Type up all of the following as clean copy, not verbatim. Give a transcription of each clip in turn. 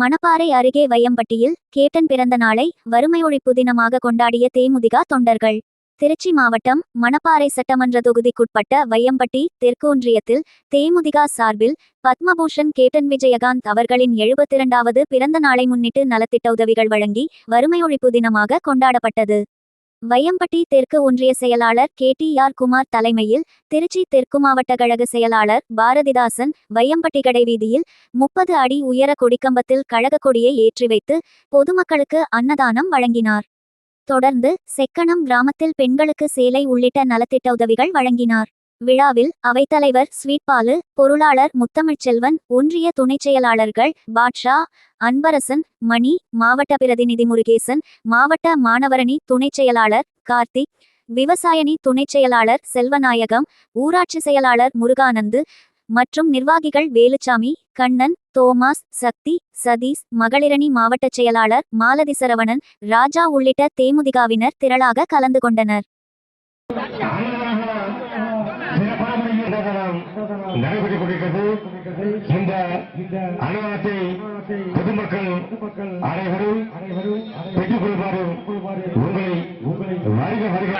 மணப்பாறை அருகே வையம்பட்டியில் கேப்டன் பிறந்த நாளை வறுமை ஒழிப்பு தினமாக கொண்டாடிய தேமுதிக தொண்டர்கள். திருச்சி மாவட்டம் மணப்பாறை சட்டமன்ற தொகுதிக்குட்பட்ட வையம்பட்டி தெற்கு ஒன்றியத்தில் தேமுதிக சார்பில் பத்மபூஷன் கேப்டன் விஜயகாந்த் அவர்களின் 72வது பிறந்த நாளை முன்னிட்டு நலத்திட்ட உதவிகள் வழங்கி வறுமை ஒழிப்பு தினமாக கொண்டாடப்பட்டது. வையம்பட்டி தெற்கு ஒன்றிய செயலாளர் KTR குமார் தலைமையில் திருச்சி தெற்கு மாவட்ட கழக செயலாளர் பாரதிதாசன் வையம்பட்டி கடைவீதியில் 30 அடி உயர கொடிக்கம்பத்தில் கழக கொடியை ஏற்றி வைத்து பொதுமக்களுக்கு அன்னதானம் வழங்கினார். தொடர்ந்து செக்கனம் கிராமத்தில் பெண்களுக்கு சேலை உள்ளிட்ட நலத்திட்ட உதவிகள் வழங்கினார். விழாவில் அவைத்தலைவர் ஸ்வீட்பாலு, பொருளாளர் முத்தமிழ்ச்செல்வன், ஒன்றிய துணைச் செயலாளர்கள் பாட்ஷா, அன்பரசன், மணி, மாவட்ட பிரதிநிதி முருகேசன், மாவட்ட மாணவரணி துணைச் செயலாளர் கார்த்திக், விவசாயணி துணைச் செயலாளர் செல்வநாயகம், ஊராட்சி செயலாளர் முருகானந்து மற்றும் நிர்வாகிகள் வேலுச்சாமி, கண்ணன், தோமாஸ், சக்தி, சதீஷ், மகளிரணி மாவட்ட செயலாளர் மாலதி சரவணன், ராஜா உள்ளிட்ட தேமுதிகவினர் திரளாக கலந்து கொண்டனர். நடைபெற்றுக் கொண்டிருக்கிறது. இந்த அனுபவத்தை பொதுமக்கள் அனைவரும் பெற்றுக் கொள்வாரு. உங்களை வருக வருக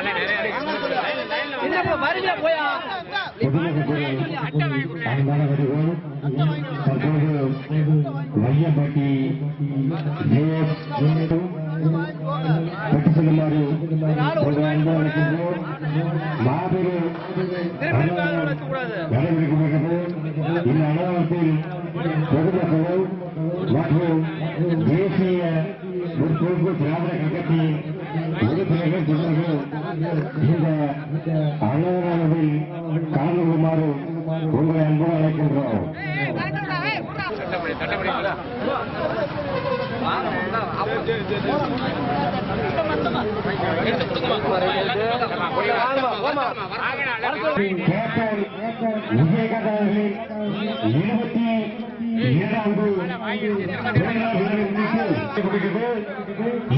வையம்பட்டி பெற்று செல்லுமாறு மாபெரும் நடைபெறுகிறது. இந்த அனுபவத்தில் பொதுமக்களும் மற்றும் தேசிய முற்போக்கு திராவிட கழகத்தின் உறுப்பினர்கள் தொடர்கள் இந்த அனுபவத்தில் கலந்து கொள்ளுமாறு உங்களை அன்புடன் அழைக்கின்றோம். கேப்டன் விஜயகாந்த் அவர்களின் 72வது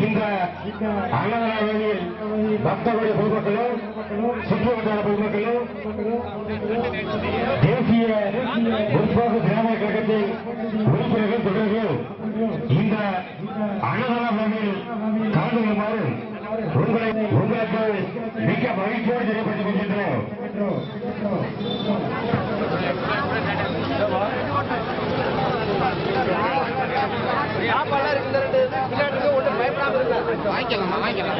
இந்த அன்னதானத்தில் பக்தர்களுடைய பொதுமக்களும் சுற்றுவட்டார பொதுமக்களும் தேசிய முற்போக்கு திராவிட கழகத்தின் உறுப்பினர்கள் தொடர்கள் இந்த அன்னதானத்தில் கலந்து கொள்ளுமாறு உங்களுக்கு மிக மகிழ்ச்சியோடு தெரியப்படுத்திக் கொள்கின்றோம். வாங்கிக்கலாம்